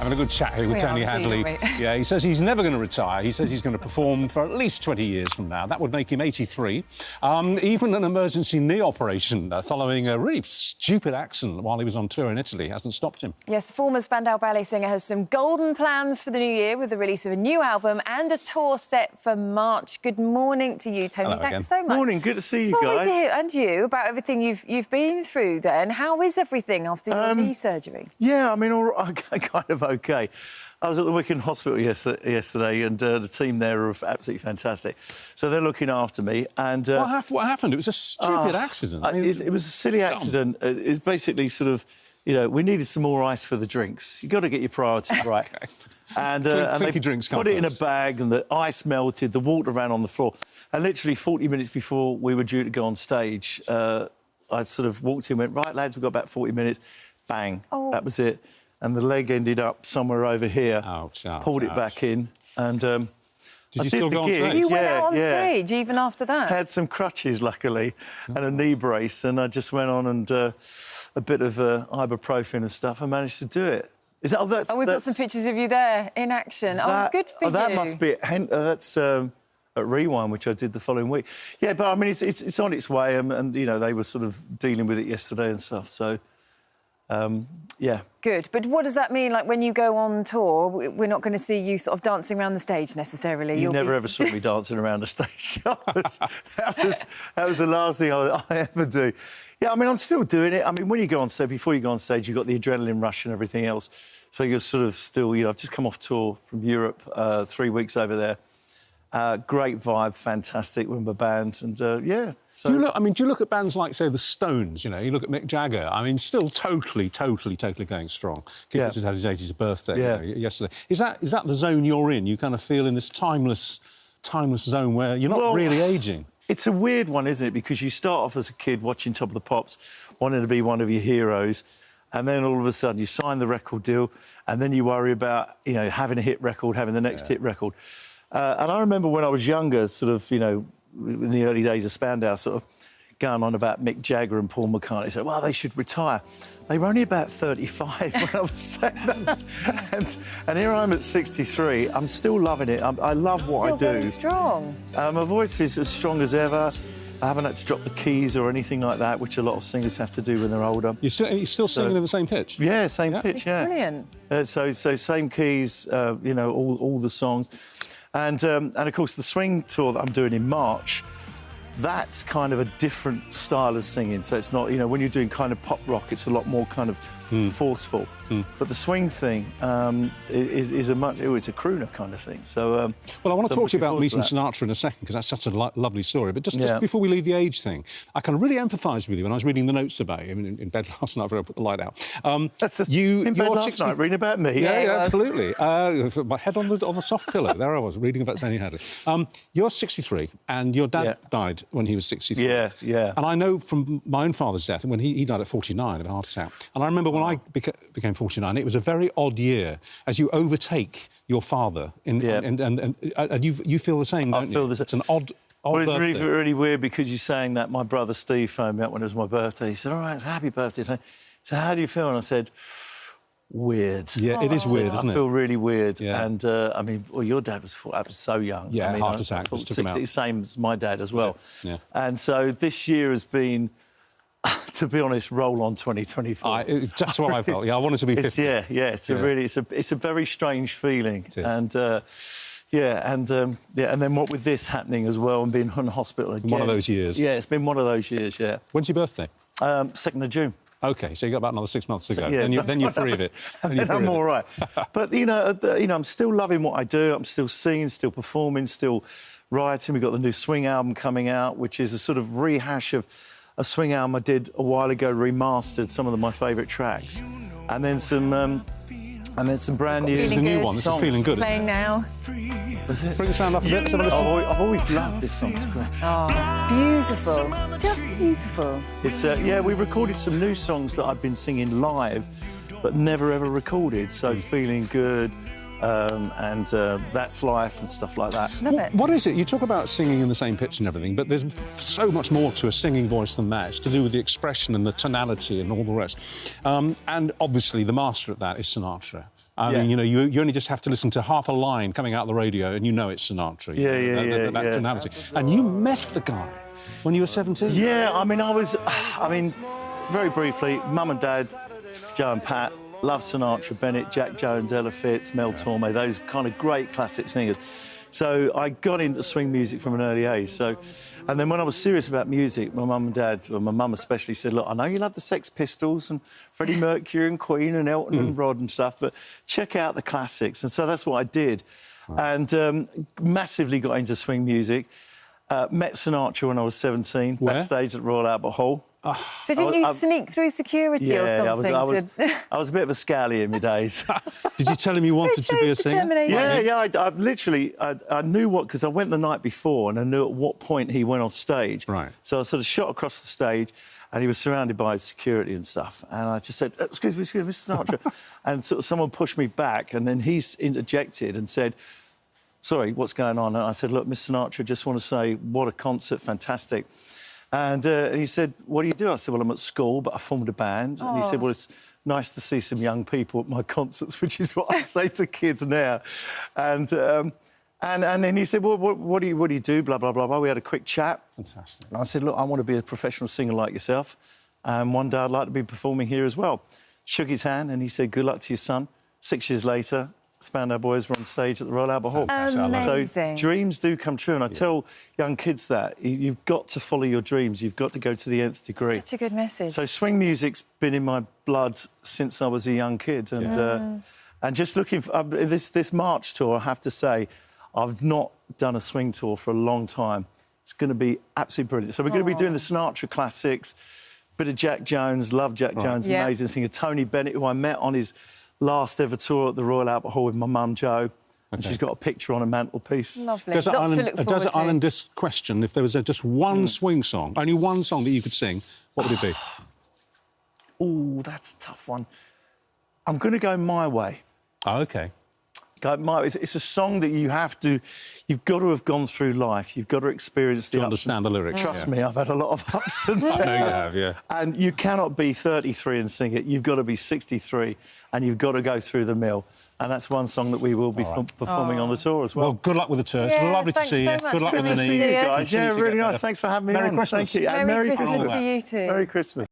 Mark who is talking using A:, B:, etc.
A: Having a good chat here with Tony Hadley. Yeah, he says he's never going to retire. He says he's going to perform for at least 20 years from now. That would make him 83. Even an emergency knee operation following a really stupid accident while he was on tour in Italy hasn't stopped him.
B: Yes, the former Spandau Ballet singer has some golden plans for the new year with the release of a new album and a tour set for March. Good morning to you, Tony.
A: Hello
B: Thanks
A: again.
B: so much.
C: Morning, good to see you
B: Sorry
C: guys.
B: to hear, and you, about everything you've been through then. How is everything after your knee surgery?
C: Yeah, I mean, kind of OK. I was at the Wigan Hospital yesterday and the team there are absolutely fantastic. So they're looking after me and...
A: What happened? It was a stupid accident. I mean,
C: it was a silly accident. It's basically sort of, you know, we needed some more ice for the drinks. You've got to get your priorities right.
A: Okay.
C: And they
A: drinks
C: put it in a bag and the ice melted, the water ran on the floor. And literally 40 minutes before we were due to go on stage, I sort of walked in and went, right, lads, we've got about 40 minutes. Bang, that was it. And the leg ended up somewhere over here.
A: Ouch,
C: pulled it back in and...
A: Did you still go on stage?
B: You went out on stage even after that?
C: I had some crutches, luckily, and a knee brace, and I just went on and a bit of ibuprofen and stuff. I managed to do it.
B: We've got some pictures of you there in action. Good for you.
C: That must be... That's... at Rewind, which I did the following week. Yeah, but, I mean, it's on its way, and, you know, they were sort of dealing with it yesterday and stuff, so, yeah.
B: Good, but what does that mean, like, when you go on tour, we're not going to see you sort of dancing around the stage, necessarily?
C: You never ever saw me dancing around the stage. that was the last thing I ever do. Yeah, I mean, I'm still doing it. I mean, when you go on stage, before you go on stage, you've got the adrenaline rush and everything else, so you're sort of still, you know, I've just come off tour from Europe, 3 weeks over there. Great vibe, fantastic with my band, and yeah. So...
A: Do you look at bands like, say, the Stones? You know, you look at Mick Jagger. I mean, still totally going strong. Keith just had his 80th birthday yesterday. Is that the zone you're in? You kind of feel in this timeless zone where you're not really aging.
C: It's a weird one, isn't it? Because you start off as a kid watching Top of the Pops, wanting to be one of your heroes, and then all of a sudden you sign the record deal, and then you worry about, you know, having a hit record, having the next hit record. And I remember when I was younger, sort of, you know, in the early days of Spandau, sort of going on about Mick Jagger and Paul McCartney. Said, well, they should retire. They were only about 35 when I was saying that. And here I am at 63. I'm still loving it. I love what I do.
B: Still very strong.
C: My voice is as strong as ever. I haven't had to drop the keys or anything like that, which a lot of singers have to do when they're older.
A: You're still singing in the same pitch?
C: Yeah, same pitch,
B: It's brilliant.
C: So same keys, you know, all the songs. And of course, the swing tour that I'm doing in March, that's kind of a different style of singing. So it's not, you know, when you're doing kind of pop rock, it's a lot more kind of forceful. But the swing thing it's a crooner kind of thing. So,
A: well, I want to talk to you about meeting Sinatra in a second, because that's such a lovely story. But just before we leave the age thing, I kind of really empathised with you when I was reading the notes about you in bed last night before I put the light out.
C: In bed last night, reading about me?
A: Yeah, absolutely. My head on the soft pillow. There I was, reading about Tony Hadley. You're 63, and your dad died when he was 63.
C: Yeah.
A: And I know from my own father's death, when he died at 49 of a heart attack. And I remember when I became 49, it was a very odd year as you overtake your father. And you feel the same, don't you?
C: I feel the same.
A: It's an odd
C: Well, it's
A: birthday.
C: really weird because you're saying that. My brother Steve phoned me up when it was my birthday. He said, all right, happy birthday. So how do you feel? And I said, weird.
A: Yeah, it is weird, isn't it?
C: I feel really weird.
A: Yeah.
C: And, I mean, well, your dad was so young.
A: Yeah,
C: I mean,
A: heart attack.
C: I 60, same as my dad as well.
A: Yeah.
C: And so this year has been, to be honest, roll on 2024.
A: Just what I felt. Yeah, I wanted to be 50.
C: It's a very strange feeling. And then what with this happening as well and being in hospital again.
A: One of those years.
C: Yeah, it's been one of those years. Yeah.
A: When's your birthday?
C: 2nd of June.
A: OK, so you've got about another 6 months to go.
C: Yeah,
A: then you're free of it.
C: I'm all right. But, you know, I'm still loving what I do. I'm still singing, still performing, still writing. We've got the new swing album coming out, which is a sort of rehash of a swing album I did a while ago, remastered some of my favourite tracks. And then some brand new...
A: This is the new one. This is Feeling Good.
B: Playing now.
C: Is it?
A: Bring the sound up a bit. Let's have a listen.
C: I've always loved this song. It's great.
B: Oh, beautiful. Just beautiful.
C: It's we recorded some new songs that I've been singing live, but never ever recorded. So Feeling Good, and That's Life and stuff like that.
A: What is it? You talk about singing in the same pitch and everything, but there's so much more to a singing voice than that. It's to do with the expression and the tonality and all the rest. And obviously the master of that is Sinatra. I mean, you know, you only just have to listen to half a line coming out the radio and you know it's Sinatra. That tonality. And you met the guy when you were 17?
C: Yeah, I mean, very briefly, Mum and Dad, Joe and Pat, loved Sinatra, Bennett, Jack Jones, Ella Fitz, Mel Torme, those kind of great classic singers. So I got into swing music from an early age. And then when I was serious about music, my mum and dad, well, my mum especially, said, look, I know you love the Sex Pistols and Freddie Mercury and Queen and Elton and Rod and stuff, but check out the classics. And so that's what I did. Right. And massively got into swing music. Met Sinatra when I was 17, backstage at Royal Albert Hall.
B: So didn't you sneak through security or something?
C: I was a bit of a scally in my days.
A: Did you tell him you wanted to be a singer?
C: Yeah. I literally knew what, because I went the night before and I knew at what point he went off stage.
A: Right.
C: So I sort of shot across the stage and he was surrounded by security and stuff. And I just said, excuse me, Mr. Sinatra. And sort of someone pushed me back and then he interjected and said, sorry, what's going on? And I said, look, Mr. Sinatra, just want to say, what a concert, fantastic. And he said, what do you do? I said, well, I'm at school, but I formed a band. And he said, well, it's nice to see some young people at my concerts, which is what I say to kids now. And then he said, well, what do you do? Blah, blah, blah, blah. We had a quick chat.
A: Fantastic.
C: And I said, look, I want to be a professional singer like yourself. And one day I'd like to be performing here as well. Shook his hand and he said, good luck to your son. 6 years later, Spandau Boys were on stage at the Royal Albert Hall.
B: Amazing.
C: So dreams do come true, and I tell young kids that you've got to follow your dreams. You've got to go to the nth degree.
B: Such a good message.
C: So swing music's been in my blood since I was a young kid, and just looking for this March tour, I have to say, I've not done a swing tour for a long time. It's going to be absolutely brilliant. So we're going to be doing the Sinatra classics, bit of Jack Jones, love Jack Jones, amazing singer. Tony Bennett, who I met on his last ever tour at the Royal Albert Hall with my mum, Jo. And she's got a picture on a mantelpiece.
B: Lovely.
A: Desert Island Disc question, if there was just one swing song, only one song that you could sing, what would it be?
C: Oh, that's a tough one. I'm going to go My Way.
A: Oh, OK.
C: It's a song that you've got to have gone through life. You've got to experience the ups.
A: Understand the lyrics.
C: Trust me, I've had a lot of ups and downs.
A: I know you have, yeah.
C: And you cannot be 33 and sing it. You've got to be 63 and you've got to go through the mill. And that's one song that we will be performing on the tour as well.
A: Well, good luck with the tour. It's lovely to see you. Good luck with the knee.
C: Guys. Yeah, really nice. Thanks for having me on.
A: Merry Christmas.
C: Thank you.
B: Merry Christmas to you too.
C: Merry Christmas.